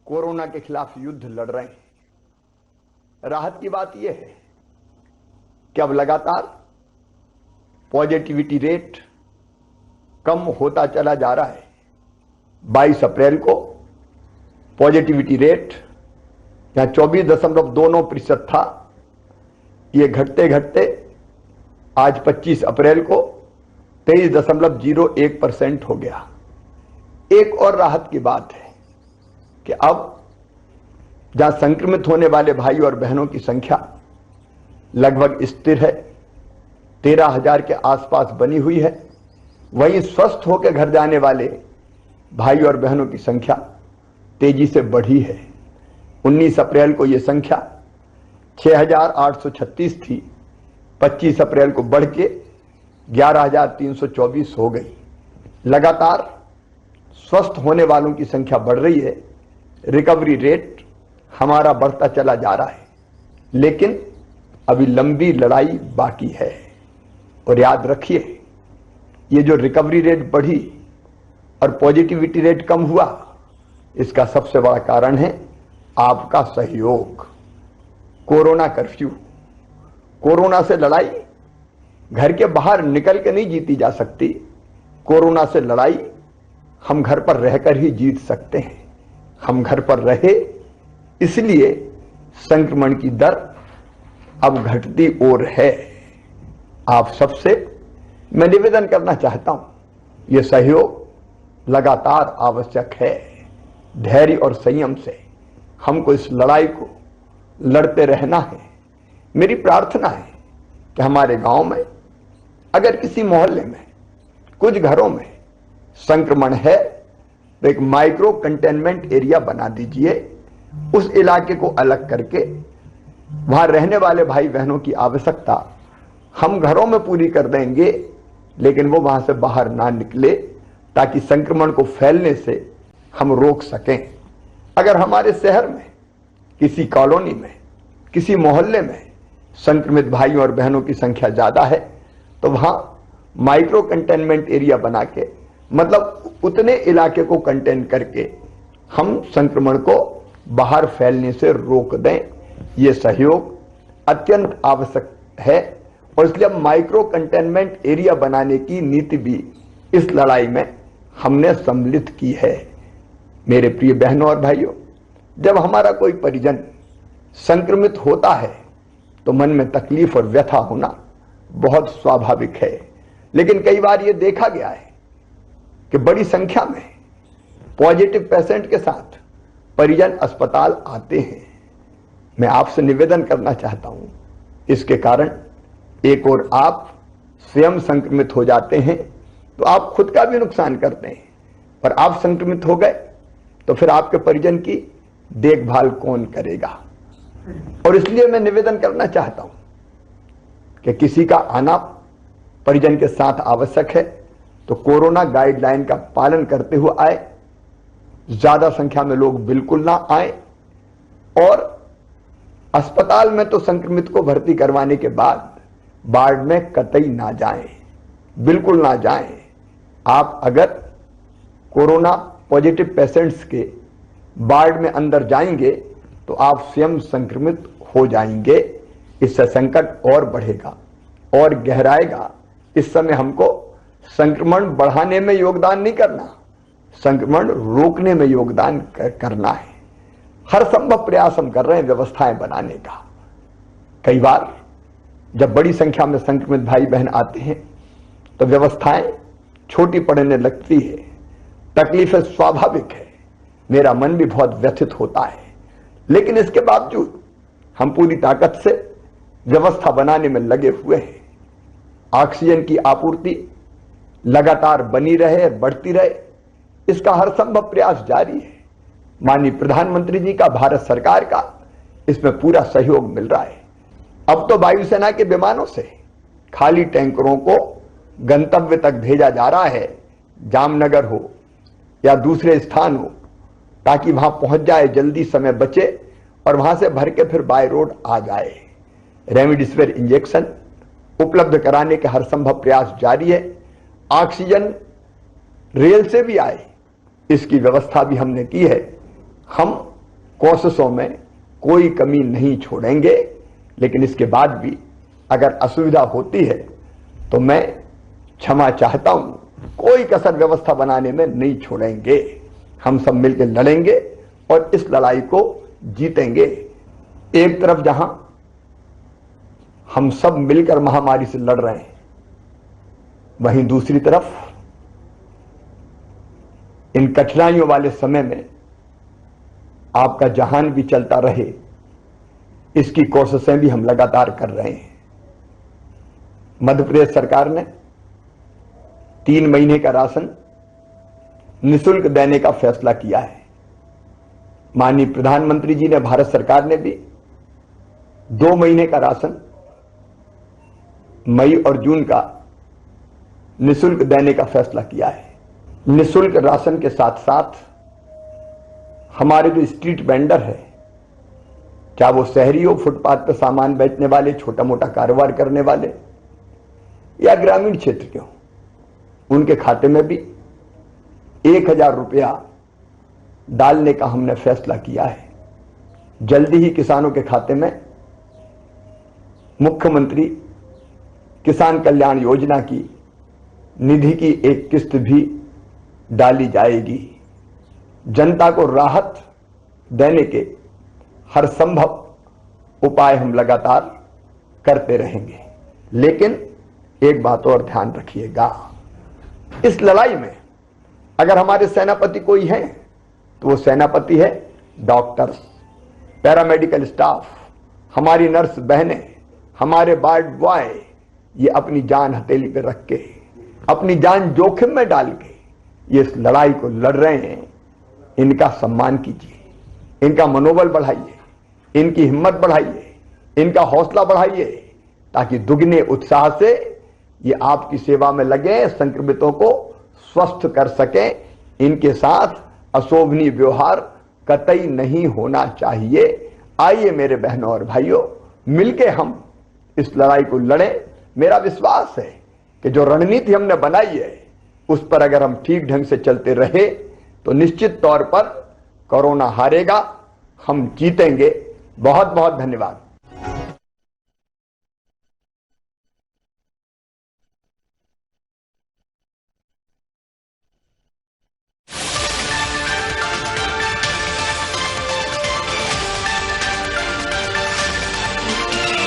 Corona के खिलाफ युद्ध लड़ रहे हैं। राहत की बात यह है कि अब लगातार पॉजिटिविटी रेट कम होता चला जा रहा है। 22 अप्रैल को पॉजिटिविटी रेट यहाँ 24.29% था। ये घटते घटते आज 25 अप्रैल को 23.01% हो गया। एक और राहत की बात है कि अब जहां संक्रमित होने वाले भाई और बहनों की संख्या लगभग स्थिर है, 13,000 के आसपास बनी हुई है, वहीं स्वस्थ होकर घर जाने वाले भाई और बहनों की संख्या तेजी से बढ़ी है। 19 अप्रैल को यह संख्या 6,836 थी, 25 अप्रैल को बढ़ के 11,324 हो गई। लगातार स्वस्थ होने वालों की संख्या बढ़ रही है, रिकवरी रेट हमारा बढ़ता चला जा रहा है, लेकिन अभी लंबी लड़ाई बाकी है। और याद रखिए, ये जो रिकवरी रेट बढ़ी और पॉजिटिविटी रेट कम हुआ, इसका सबसे बड़ा कारण है आपका सहयोग। कोरोना कर्फ्यू, कोरोना से लड़ाई घर के बाहर निकल के नहीं जीती जा सकती। कोरोना से लड़ाई हम घर पर रहकर ही जीत सकते हैं। हम घर पर रहे, इसलिए संक्रमण की दर अब घटती और है। आप सबसे मैं निवेदन करना चाहता हूं, यह सहयोग लगातार आवश्यक है। धैर्य और संयम से हमको इस लड़ाई को लड़ते रहना है। मेरी प्रार्थना है कि हमारे गांव में, अगर किसी मोहल्ले में, कुछ घरों में संक्रमण है तो एक माइक्रो कंटेनमेंट एरिया बना दीजिए। उस इलाके को अलग करके वहां रहने वाले भाई बहनों की आवश्यकता हम घरों में पूरी कर देंगे, लेकिन वो वहां से बाहर ना निकले, ताकि संक्रमण को फैलने से हम रोक सकें। अगर हमारे शहर में, किसी कॉलोनी में, किसी मोहल्ले में संक्रमित भाइयों और बहनों की संख्या ज्यादा है, तो वहां माइक्रो कंटेनमेंट एरिया बना के, मतलब उतने इलाके को कंटेन करके हम संक्रमण को बाहर फैलने से रोक दें। यह सहयोग अत्यंत आवश्यक है और इसलिए अब माइक्रो कंटेनमेंट एरिया बनाने की नीति भी इस लड़ाई में हमने सम्मिलित की है। मेरे प्रिय बहनों और भाइयों, जब हमारा कोई परिजन संक्रमित होता है तो मन में तकलीफ और व्यथा होना बहुत स्वाभाविक है, लेकिन कई बार यह देखा गया है कि बड़ी संख्या में पॉजिटिव पेशेंट के साथ परिजन अस्पताल आते हैं। मैं आपसे निवेदन करना चाहता हूं, इसके कारण एक और आप स्वयं संक्रमित हो जाते हैं तो आप खुद का भी नुकसान करते हैं, और आप संक्रमित हो गए तो फिर आपके परिजन की देखभाल कौन करेगा। और इसलिए मैं निवेदन करना चाहता हूं कि किसी का आना परिजन के साथ आवश्यक है तो कोरोना गाइडलाइन का पालन करते हुए आए। ज्यादा संख्या में लोग बिल्कुल ना आए, और अस्पताल में तो संक्रमित को भर्ती करवाने के बाद वार्ड में कतई ना जाएं, बिल्कुल ना जाएं। आप अगर कोरोना पॉजिटिव पेशेंट्स के वार्ड में अंदर जाएंगे तो आप स्वयं संक्रमित हो जाएंगे। इससे संकट और बढ़ेगा और गहराएगा। इस समय हमको संक्रमण बढ़ाने में योगदान नहीं करना, संक्रमण रोकने में योगदान करना है। हर संभव प्रयास हम कर रहे हैं व्यवस्थाएं बनाने का। कई बार जब बड़ी संख्या में संक्रमित भाई बहन आते हैं तो व्यवस्थाएं छोटी पड़ने लगती है, तकलीफें स्वाभाविक है, मेरा मन भी बहुत व्यथित होता है, लेकिन इसके बावजूद हम पूरी ताकत से व्यवस्था बनाने में लगे हुए हैं। ऑक्सीजन की आपूर्ति लगातार बनी रहे, बढ़ती रहे, इसका हर संभव प्रयास जारी है। माननीय प्रधानमंत्री जी का, भारत सरकार का इसमें पूरा सहयोग मिल रहा है। अब तो वायुसेना के विमानों से खाली टैंकरों को गंतव्य तक भेजा जा रहा है, जामनगर हो या दूसरे स्थान हो, ताकि वहां पहुंच जाए, जल्दी समय बचे और वहां से भर के फिर बाय रोड आ जाए। रेमडेसिविर इंजेक्शन उपलब्ध कराने के हर संभव प्रयास जारी है। ऑक्सीजन रेल से भी आए, इसकी व्यवस्था भी हमने की है। हम कोशिशों में कोई कमी नहीं छोड़ेंगे। लेकिन इसके बाद भी अगर असुविधा होती है तो मैं क्षमा चाहता हूं, कोई कसर व्यवस्था बनाने में नहीं छोड़ेंगे। हम सब मिलकर लड़ेंगे और इस लड़ाई को जीतेंगे। एक तरफ जहां हम सब मिलकर महामारी से लड़ रहे हैं, वहीं दूसरी तरफ इन कठिनाइयों वाले समय में आपका जहान भी चलता रहे, इसकी कोशिशें भी हम लगातार कर रहे हैं। मध्य प्रदेश सरकार ने 3 महीने का राशन निःशुल्क देने का फैसला किया है। माननीय प्रधानमंत्री जी ने, भारत सरकार ने भी 2 महीने का राशन मई और जून का निःशुल्क देने का फैसला किया है। निःशुल्क राशन के साथ साथ हमारे जो स्ट्रीट वेंडर है, चाहे वो शहरी हो, फुटपाथ पर सामान बेचने वाले, छोटा मोटा कारोबार करने वाले या ग्रामीण क्षेत्र के हो, उनके खाते में भी 1000 रुपया डालने का हमने फैसला किया है। जल्दी ही किसानों के खाते में मुख्यमंत्री किसान कल्याण योजना की निधि की एक किस्त भी डाली जाएगी। जनता को राहत देने के हर संभव उपाय हम लगातार करते रहेंगे। लेकिन एक बात और ध्यान रखिएगा, इस लड़ाई में अगर हमारे सेनापति कोई है तो वो सेनापति है डॉक्टर्स, पैरामेडिकल स्टाफ, हमारी नर्स बहनें, हमारे वार्ड बॉय। ये अपनी जान हथेली पे रख के, अपनी जान जोखिम में डाल के ये इस लड़ाई को लड़ रहे हैं। इनका सम्मान कीजिए, इनका मनोबल बढ़ाइए, इनकी हिम्मत बढ़ाइए, इनका हौसला बढ़ाइए, ताकि दुगने उत्साह से ये आपकी सेवा में लगे, संक्रमितों को स्वस्थ कर सकें। इनके साथ अशोभनीय व्यवहार कतई नहीं होना चाहिए। आइए मेरे बहनों और भाइयों, मिलके हम इस लड़ाई को लड़ें। मेरा विश्वास है कि जो रणनीति हमने बनाई है उस पर अगर हम ठीक ढंग से चलते रहे तो निश्चित तौर पर कोरोना हारेगा, हम जीतेंगे। बहुत बहुत धन्यवाद।